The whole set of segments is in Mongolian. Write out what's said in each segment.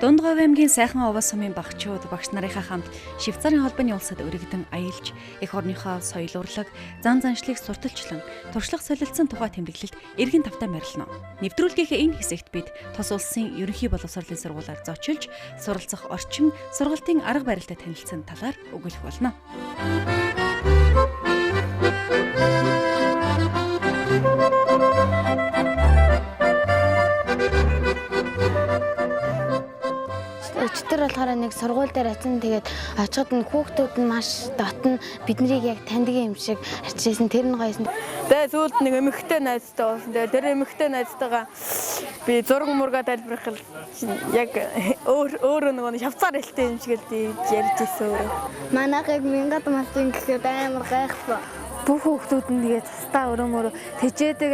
Дундгов аймгийн сайхан овоо сумын багчууд багш нарынхаа хамт Швейцарын холбооны улсад өргөдөн аялж, эх орныхоо соёл урлаг, зан заншлыг сурталчлан, туршлага солилцсон тухай тэмдэглэлд эргэн тавтай морилно. Нэвтрүүлгийнхээ энэ хэсэгт бид тус улсын ерөнхий боловсролын сургуулиар зочилж, суралцах орчин, сургалтын арга барилтай танилцсан талаар өгүүлэх болно. Өчтөр болохоор нэг сургууль дээр очсон. Тэгээд очиход нь хүүхдүүд нь маш дотн биднийг яг таньдаг юм шиг арчижсэн. Тэр нь гоёсэн. Тэгээд сүүлд нэг эмэгтэй найзтай болсон. Тэгээд тэр эмэгтэй найзтайгаа би зураг мурга тайлбарлах яг өөрөө нэг шавцаар хэлтэй юм шиг л ярьж ирсэн өөрөө. Манайхыг мянгад машин гэхэд амар гайхсан. Бүх хүүхдүүд нь тэгээд цастаа өрөөмөр тэжээдэг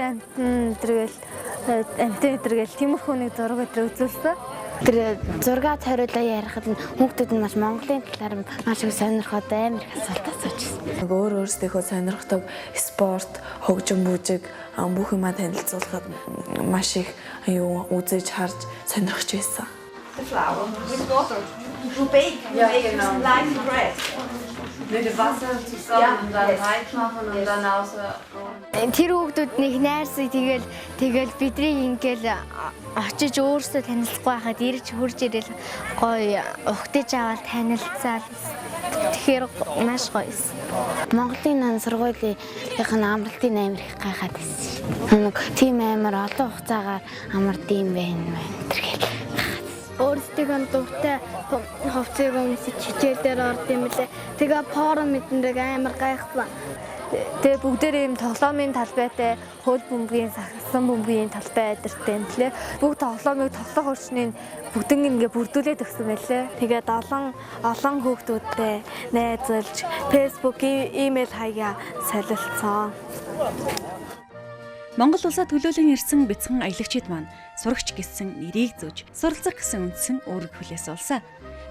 амтэн тиймэрхүү нэг зураг өдр үзүүлсэн. Тэр зураг хариулаа ярихад нь хүүхдүүд нь маш Монголын талаар маш их сонирхоод амар их асуулт асууж байна. Өөрсдийнхөө сонирхдаг спорт, хөгжим бүжиг бүх юмаа танилцуулахад маш их үзэж харж сонирхож байсан. Тэр хүүхдүүднийг найрсаг тэгэл бидний ингээл очиж өөрсдөө танилцахгүй байхад ирж хурж ирэл гоё ухтаж аваад танилцаал. Тэгэхээр маш гоё эс. Монголын сургуулийн амралтын амар их гайхаад байсан. Нэг тийм амар олон хугацаагаар амард юм байна. Өөрсдийнхөө дуртай хувцсыг өмсөж хичээлээр орд юм лээ. Тэгээ форум мэднэг амар гайхсан. Тэгээ бүгдээрээ юм тоглоомын талбайтай, хөл бөмбөгийн сагсан бөмбөгийн талбай адиртай юм лээ. Бүгд тоглоомыг тоглох орчныг бүгдэн ингээ бүрдүүлээд өгсөн байлээ. Тэгээд олон хүүхдүүдтэй найзалж, Facebook, имэйл хаяа солилцсон. Монгол улсад төлөөлөн ирсэн бяцхан аялагчид маань сурагч гэсэн нэрийг зөөж, суралцах гэсэн үндсэн үүрэг хүлээсэн.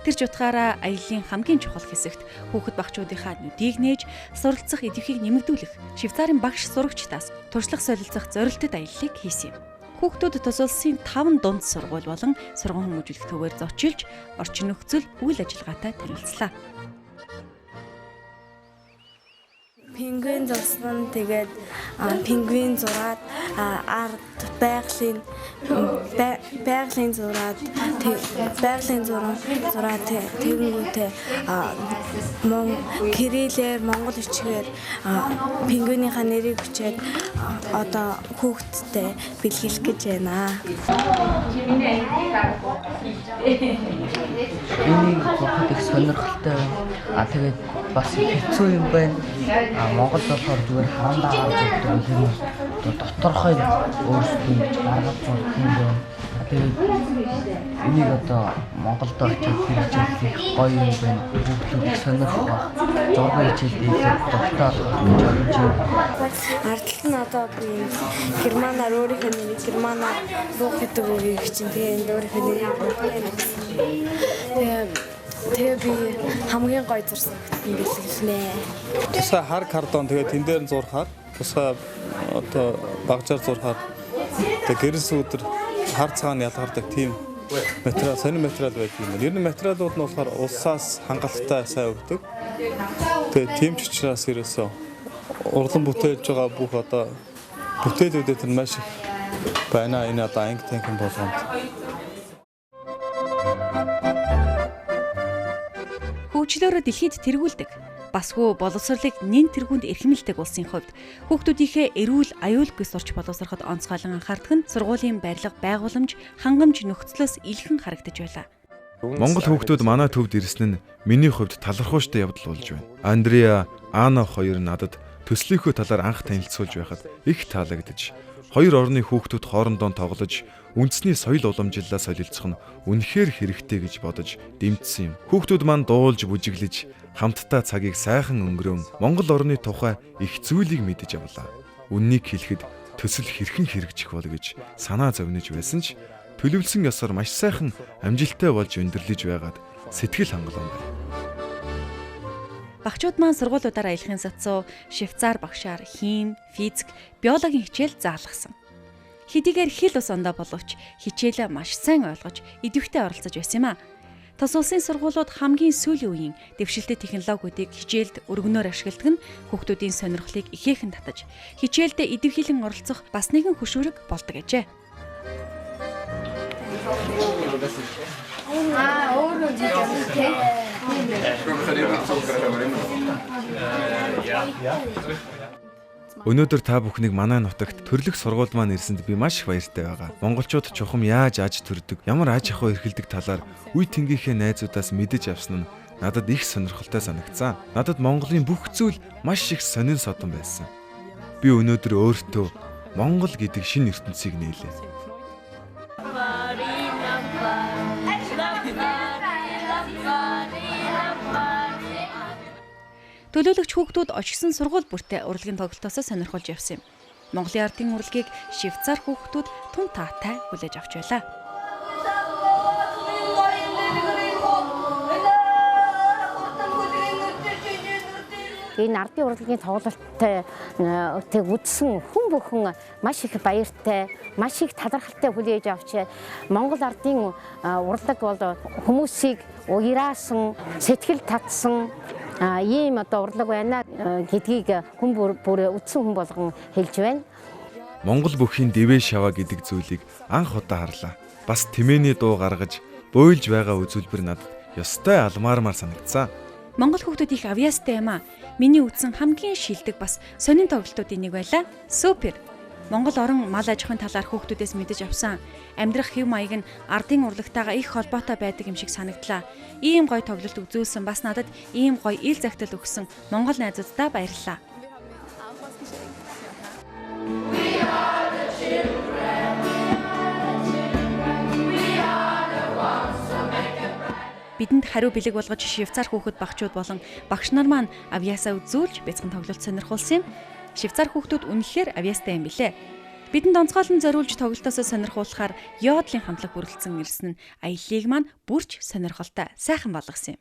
Тэр ч утгаараа аяллаа хамгийн чухал хэсэгт хүүхэд багчуудынхаа нүдийг нээж суралцах идэвхийг нэмэгдүүлэх Швейцарын багш сурагчдаас туршлага солилцох зорилттой аяллыг хийсэн юм. Хүүхдүүд тус улсын 5 дунд сургууль болон сургууль хүмүүжүүлэх төвөөр зочилж, орчин нөхцөл үйл ажиллагаатай танилцлаа. Пингвин зурсан, тэгээд пингвин зураад ард байгалийн зураад тэгэнгүүтээ кириллээр монгол бичгээр пингвинийхаа нэрийг бичээд одоо хүүхдтэй бэлгэлэх гэж байна. Энийг бодоход их сонирхолтой байна. Тэгээд бас хэцүү юм байна. Монгол болохоор зүгээр харандаа гарч ирдэг юм. Доторхой өөрсдөө гэж гаргаж зурдаг юм байна. Тэгээд энийг одоо Монголд очиж хийх гоё юм байна. Хүүхдүүд сонирхох баг. Зураг хичээлдээ дуртай болох гэж байна. Ардтал нь одоо би германаар өөрийнхөө нэрийг германаар руу гэдэг үгийг чинь тэгээд өөрийнхөө нэрийг тэгээ би хамгийн гоё зурсан юм бэлгэлнэ. Тусгай хар картон тэгээд тэн дээр нь зурхаар тусгай одоо багжаар зурхаар тэгээд гэрэл сүүдэр хар цагаан ялгардаг тийм материал, сонир материал байдаг юм. Ер нь материалууд нь болохоор улсаас хангалттай сайн өгдөг. Тэгээд тийм ч учраас ерөөсөө урлан бүтээлж байгаа бүх одоо бүтээлүүдэд нь маш их байна. Энэ одоо анги танхим болгонд. Хөгжлөөрөө дэлхийд тэргүүлдэг. Басгүй боловсролыг нэн тэргуунд эрхэмлдэг улсын хувьд хүүхдүүдийнхээ эрүүл аюулгүй сурч боловсроход онцгойлон анхаардаг нь сургуулийн барилга, байгууламж, хангамж нөхцлөөс илхэн харагдаж байлаа. Монгол хүүхдүүд манай төвд ирсэн нь миний хувьд талархууштай явдал болж байна. Андреа, Ана хоёр надад төслийнхөө талаар анх танилцуулж байхад их таалагдж, хоёр орны хүүхдүүд хоорондоо тоглож, үндэсний соёл уламжлалаа солилцох нь үнэхээр хэрэгтэй гэж бодож дэмжсэн юм. Хүүхдүүд маань дуулж, бүжиглэж, хамтдаа цагийг сайхан өнгөрөөн Монгол орны тухай их зүйлийг мэдэж авлаа. Үннийг хэлэхэд төсөл хэрхэн хэрэгжих бол гэж санаа зовниж байсан ч төлөвлөсөн ёсоор маш сайхан амжилттай болж өндөрлөж байгаад сэтгэл хангалуун байна. Багчууд маань сургуулиудаар аялахын сацуу Швейцар багшаар хим, физик, биологийн хичээл заалгасан. Хэдийгээр хэл ус ондоо боловч хичээлээ маш сайн ойлгож идэвхтэй оролцож байсан юм а. Тус улсын сургуулиуд хамгийн сүүлийн үеийн дэвшилтэт технологиудыг хичээлд өргөнөөр ашигладаг нь хүүхдүүдийн сонирхлыг ихээхэн татаж хичээлдээ идэвхжүүлэн оролцох бас нэгэн хөшүүрэг болдог гэжээ. Өнөөдөр та бүхнийг манай нутагт төрлөх сургууль маань ирсэнд би маш их баяртай байгаа. Монголчууд чухам яаж аж төрдөг, ямар аж ахуй эрхэлдэг талаар үе тэнгийнхээ найзуудаас мэдэж авсан нь надад их сонирхолтой санагдсан. Надад Монголын бүх зүйл маш их сонин содон байсан. Би өнөөдөр өөртөө Монгол гэдэг шинэ ертөнцийг нээлээ. Төлөөлөгч хүүхдүүд очсон сургууль бүртээ урлагийн тоглолтоосоо сонирхолж явсан юм. Монголын ардын урлагийг Швейцар хүүхдүүд тун таатай хүлээж авч байлаа. Энэ ардын урлагийн тоглолтыг үзсэн хүн бүхэн маш их баяртай, маш их талархалтай хүлээж авч Монгол ардын урлаг бол хүмүүсийг уяраасан, сэтгэл татсан ийм урлаг байна гэдгийг хүн бүр үтсэн хүн болгон хэлж байна. Монгол бүхийн дэвэ шава гэдэг зүйлийг анх удаа харлаа. Бас тэмээний дуу гаргаж буйлж байгаа үзүүлбэр надад ёстой алмаармаар санагдсан. Монгол хүүхдүүд их авьяастай юм а. Миний үтсэн хамгийн шилдэг бас сонин тоглолтуудын нэг байлаа. Супер. Монгол орон мал аж ахуйн талаар хүүхдүүдээс мэдэж авсан амьдрах хэв маяг нь ардын урлагтайгаа их холбоотой байдаг юм шиг санагдлаа. Ийм гоё тоглолт үзүүлсэн бас надад ийм гоё ил захидал өгсөн монгол найзуудтай баярлалаа. Бидэнд хариу бэлэг болгож Швейцар хүүхэд багчууд болон багш нар маань авьяасаа үзүүлж бяцхан тоглолт сонирхуулсан юм. Швейцар хүүхдүүд үнэхээр авьяастай юм билээ. Бидэнд онцгойлон зориулж тоглолтоосоо сонирхуулахаар йодлын хамтлаг бүрэлдсэн ирсэн нь аяллыг маань бүрч сонирхолтой сайхан болгосон юм.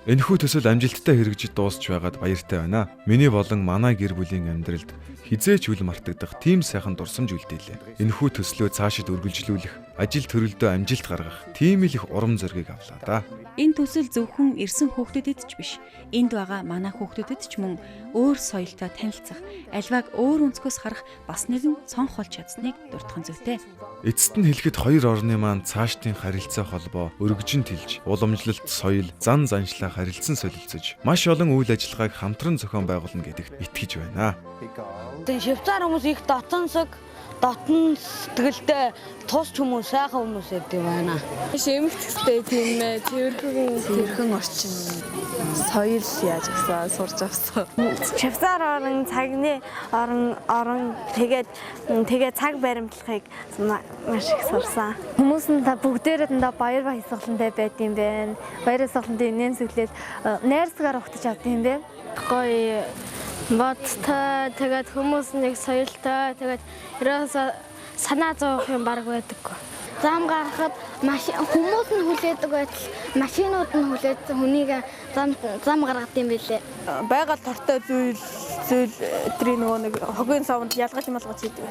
Энэхүү төсөл амжилттай хэрэгжиж дуусч байгаад баяртай байна. Миний болон манай гэр бүлийн амьдралд хизээч үл мартагдах тийм сайхан дурсамж үлдэйлээ. Энэхүү төслөө цаашид үргэлжлүүлэх, ажил төрөлдөө амжилт гаргах тийм л их урам зориг авлаа да. Энэ төсөл зөвхөн ирсэн хүүхдүүдэд ч биш. Энд байгаа манай хүүхдүүдэд ч мөн өөр соёлтой танилцах, альвааг өөр өнцгөөс харах бас нэгэн цонх болж чадсныг дурдхан зүйтэй. Эцэст нь хэлэхэд хоёр орны маань цаашдын харилцаа холбоо өргөжин тэлж, уламжлалт, соёл, зан заншлаа харилцан солилцож, маш олон үйл ажиллагааг хамтран зохион байгуулна гэдэгт итгэж байна. Швейцар хүмүүс их дотн сэтгэлтэй тус хүмүүс сайхан хүмүүс гэдэг байна. Эмэгтэй тийм ээ, тэрхэн орчин соёл яаж авсан, сурж авсан. Швейцар орон цагны орон тэгээд цаг баримтлахыг маш их сурсан. Хүмүүс нь бүгдээрээ баяр баясгалантай байд юм байна. Баяр баясгалантай нэмсэглээд найрсгаар ухтаж авд юм байна. Гоё бодтой, тэгээд хүмүүс нэг соёлтой, тэгээд ерөөсөө санаа зовох юм баг байдаггүй. Зам гаргахад хүмүүс нь хүлээдэг байтал машинууд нь хүлээд хүнийг зам гаргад юм билээ. Байгаль тортой зүйл тэрийн нөгөө нэг хогийн савнд ялгаж малгаж хийдэг.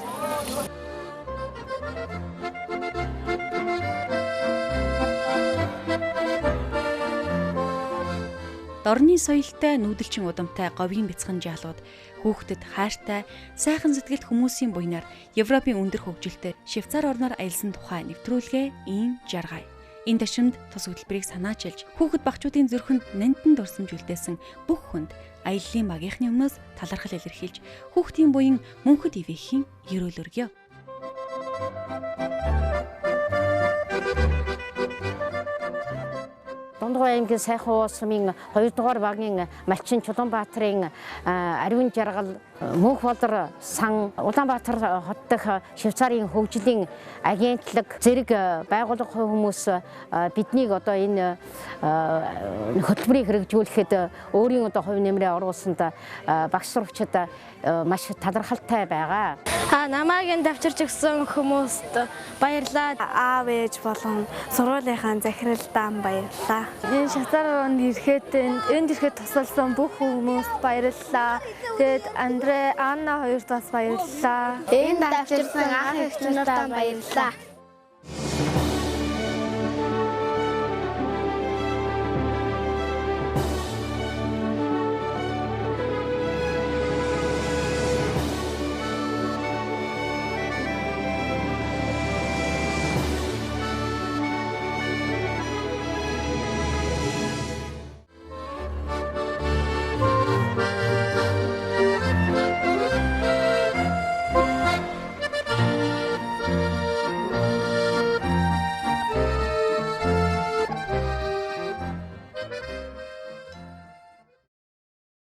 Дорны соёлтой, нүүдэлчин удамтай говийн бяцхан жаалууд хүүхдэд хайртай, сайхан сэтгэлд хүмүүсийн буйнаар Европын өндөр хөгжилтэй Швейцар орноор аялсан тухай нэвтрүүлгээ ийм жаргая. Энэ ташимд тус хөтөлбөрийг санаачилж хүүхэд багчуудын зүрхэнд нандин дурсамж үлдээсэн бүх хүнд аяллаа багийнхны өмнөөс талархал илэрхийлж хүүхдийн буян мөнхөд ивэхийн ерөөл өргөё. Дундгой аймгийн Сайхан уус сумын 2 дугаар багийн Малчин Чулуунбаатарын ариун жаргал Мөнх болор сан Улаанбаатар хот дэх Швейцарын хөгжлийн агентлаг зэрэг байгууллага хүмүүс биднийг одоо энэ хөтөлбөрийг хэрэгжүүлэхэд өөрийн одоо хувь нэмрээ оруулсанд багш сурагчид маш талархалтай байгаа. Намайг давчирч өгсөн хүмүүст баярлалаа. Аав ээж болон сургуулийнхаа захиралдаан баярлалаа. Энэ Швейцарт ирэхэд тусалсан бүх хүмүүст баярлалаа. Тэгээд Анна хоёрт бас баярлалаа. Энэ давчирсан ах эгчнүүдэд баярлалаа.